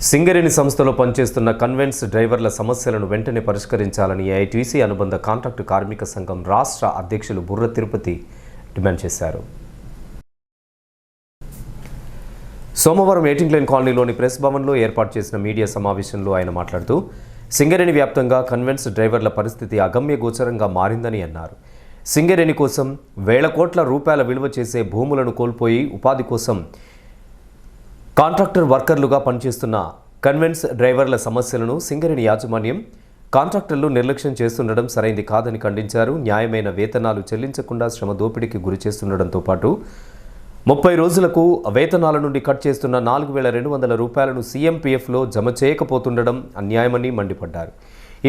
సింగరేణి సంస్థలో పనిచేస్తున్న కన్వెన్స్ డ్రైవర్ల సమస్యలను వెంటనే పరిష్కరించాలని ఏఐటీసీ అనుబంధ కాంట్రాక్టు కార్మిక సంఘం రాష్ట్ర అధ్యక్షులు బుర్ర తిరుపతి డిమాండ్ చేశారు. సోమవారం ఎయిటింగ్ లైన్ కాలనీలోని ప్రెస్ భవన్లో ఏర్పాటు చేసిన మీడియా సమావేశంలో ఆయన మాట్లాడుతూ సింగరేణి వ్యాప్తంగా కన్వెన్స్ డ్రైవర్ల పరిస్థితి అగమ్య గోచరంగా మారిందని అన్నారు. సింగరేణి కోసం వేల కోట్ల రూపాయల విలువ చేసే భూములను కోల్పోయి ఉపాధి కోసం కాంట్రాక్టర్ వర్కర్లుగా పనిచేస్తున్న కన్వెన్స్ డ్రైవర్ల సమస్యలను సింగరేణి యాజమాన్యం కాంట్రాక్టర్లు నిర్లక్ష్యం చేస్తుండడం సరైంది కాదని ఖండించారు. న్యాయమైన వేతనాలు చెల్లించకుండా శ్రమ దోపిడీకి గురి చేస్తుండడంతో పాటు 30 రోజులకు వేతనాల నుండి కట్ చేస్తున్న 4,200 రూపాయలను సీఎంపీఎఫ్లో జమ చేయకపోతుండడం అన్యాయమని మండిపడ్డారు.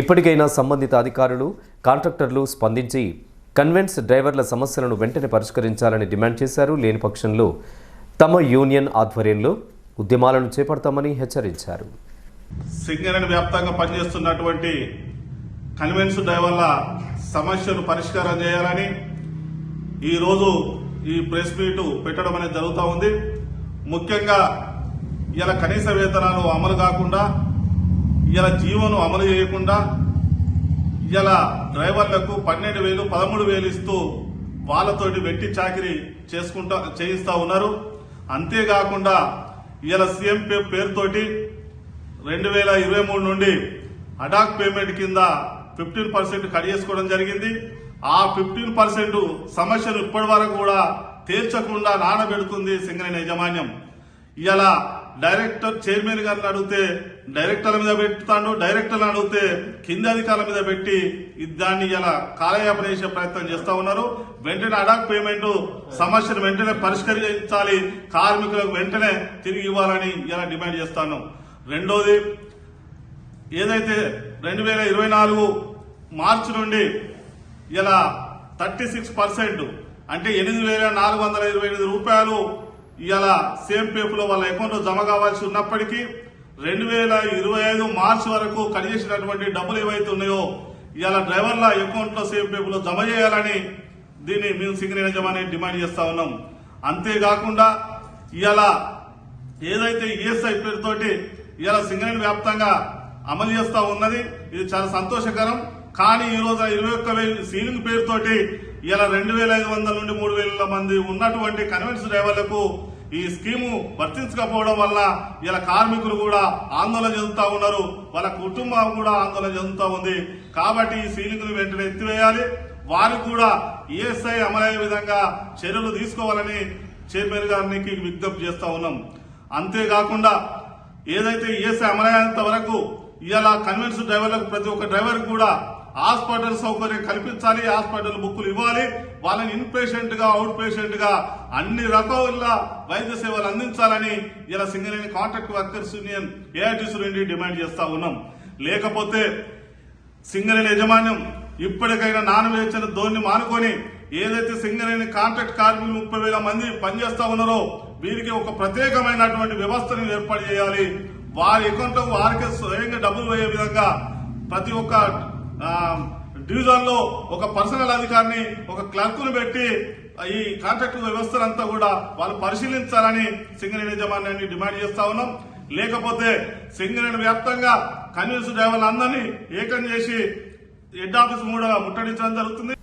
ఇప్పటికైనా సంబంధిత అధికారులు కాంట్రాక్టర్లు స్పందించి కన్వెన్స్ డ్రైవర్ల సమస్యలను వెంటనే పరిష్కరించాలని డిమాండ్ చేశారు. లేని పక్షంలో తమ యూనియన్ ఆధ్వర్యంలో ఉద్యమాలను చేపడతామని హెచ్చరించారు. సింగరేణి వ్యాప్తంగా పనిచేస్తున్నటువంటి కన్వెన్స్ డ్రైవర్ల సమస్యలు పరిష్కారం చేయాలని ఈరోజు ఈ ప్రెస్ మీట్ పెట్టడం అనేది జరుగుతూ ఉంది. ముఖ్యంగా ఇలా కనీస వేతనాలు అమలు కాకుండా, ఇలా జీవోను అమలు చేయకుండా, ఇలా డ్రైవర్లకు 12,000 13,000 ఇస్తూ వాళ్ళతోటి వెట్టి చాకిరీ చేయిస్తా ఉన్నారు. అంతేకాకుండా ఇలా సీఎంపీఎఫ్ పేరుతోటి 2023 నుండి అడాక్ పేమెంట్ కింద 15% కట్ చేసుకోవడం జరిగింది. ఆ 15% సమస్యను ఇప్పటి వరకు కూడా తీర్చకుండా నానబెడుతుంది సింగరేణి యాజమాన్యం. ఇలా డైరెక్టర్ చైర్మన్ గారిని అడిగితే డైరెక్టర్ల మీద పెట్టుతాడు, డైరెక్టర్లను అడిగితే కింది అధికారుల మీద పెట్టి దాన్ని ఇలా కాలయాపన చేసే ప్రయత్నం చేస్తా ఉన్నారు. వెంటనే అడాక్ పేమెంట్ సమస్యను వెంటనే పరిష్కరించాలి, కార్మికులకు వెంటనే తిరిగి ఇవ్వాలని ఇలా డిమాండ్ చేస్తాను. రెండోది, ఏదైతే 2024 మార్చి నుండి ఇలా 36% అంటే 8,428 రూపాయలు ఇలా సీఎంపీఎఫ్ లో వాళ్ళ అకౌంట్ లో జమ కావాల్సి ఉన్నప్పటికీ 2025 మార్చి వరకు కట్ చేసినటువంటి డబ్బులు ఏవైతే ఉన్నాయో ఇలా డ్రైవర్ల అకౌంట్ లో సీఎంపీఎఫ్ లో జమ చేయాలని దీన్ని మేము సింగరేణి యాజమాన్యాన్ని డిమాండ్ చేస్తా ఉన్నాం. అంతేకాకుండా ఇలా ఏదైతే ఈఎస్ఐ పేరుతోటి ఇలా సింగరేణి వ్యాప్తంగా అమలు చేస్తా ఉన్నది, ఇది చాలా సంతోషకరం. కానీ ఈ రోజు 21,000 సీలింగ్ పేరుతోటి ఇలా 2,500 నుండి 3,000 మంది ఉన్నటువంటి కన్వెన్స్ డ్రైవర్లకు ఈ స్కీము వర్తించకపోవడం వల్ల ఇలా కార్మికులు కూడా ఆందోళన చెందుతా ఉన్నారు, వాళ్ళ కుటుంబం కూడా ఆందోళన చెందుతా ఉంది. కాబట్టి ఈ సీలింగ్ను వెంటనే ఎత్తివేయాలి, వారికి కూడా ఈఎస్ఐ అమలయ్యే విధంగా చర్యలు తీసుకోవాలని చైర్మన్ గారికి విజ్ఞప్తి చేస్తా ఉన్నాం. అంతేకాకుండా ఏదైతే ఈఎస్ఐ అమలయ్యేంత వరకు ఇలా కన్వెన్స్ డ్రైవర్లకు ప్రతి ఒక్క డ్రైవర్ కూడా హాస్పిటల్ సౌకర్యం కల్పించాలి, హాస్పిటల్ బుక్కులు ఇవ్వాలి, వాళ్ళని ఇన్ పేషెంట్ గా అవుట్ పేషెంట్ గా అన్ని రకాల వైద్య సేవలు అందించాలని ఇలా Singareni contract workers union AITC నుండి డిమాండ్ చేస్తా ఉన్నాం. లేకపోతే సింగరేణి యాజమాన్యం ఇప్పటికైనా నానవేసిన ధోరణి మానుకొని ఏదైతే సింగరేణి కాంట్రాక్ట్ కార్మికులు 30,000 మంది పనిచేస్తా ఉన్నారో వీరికి ఒక ప్రత్యేకమైనటువంటి వ్యవస్థను ఏర్పాటు చేయాలి. వారి అకౌంట్ లో వారికి స్వయంగా డబ్బులు వేయే విధంగా ప్రతి ఒక్క డివిజన్ లో ఒక పర్సనల్ అధికారిని, ఒక క్లర్క్ ను పెట్టి ఈ కాంట్రాక్ట్ వ్యవస్థనంతా కూడా వాళ్ళు పరిశీలించాలని సింగరేణి యాజమాన్యాన్ని డిమాండ్ చేస్తా ఉన్నాం. లేకపోతే సింగరేణి వ్యాప్తంగా కన్వెన్స్ డ్రైవర్లందరినీ ఏకం చేసి హెడ్ ఆఫీస్ కూడా ముట్టడించడం జరుగుతుంది.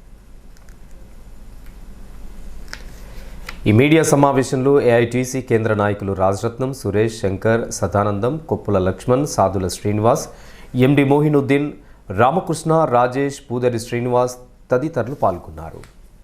ఈ మీడియా సమావేశంలో ఏఐటీసీ కేంద్ర నాయకులు రాజరత్నం, సురేష్, శంకర్, సదానందం, కొప్పుల లక్ష్మణ్, సాదుల శ్రీనివాస్, ఎండి మోహినుద్దీన్, రామకృష్ణ, రాజేష్, పూదరి శ్రీనివాస్ తదితరులు పాల్గొన్నారు.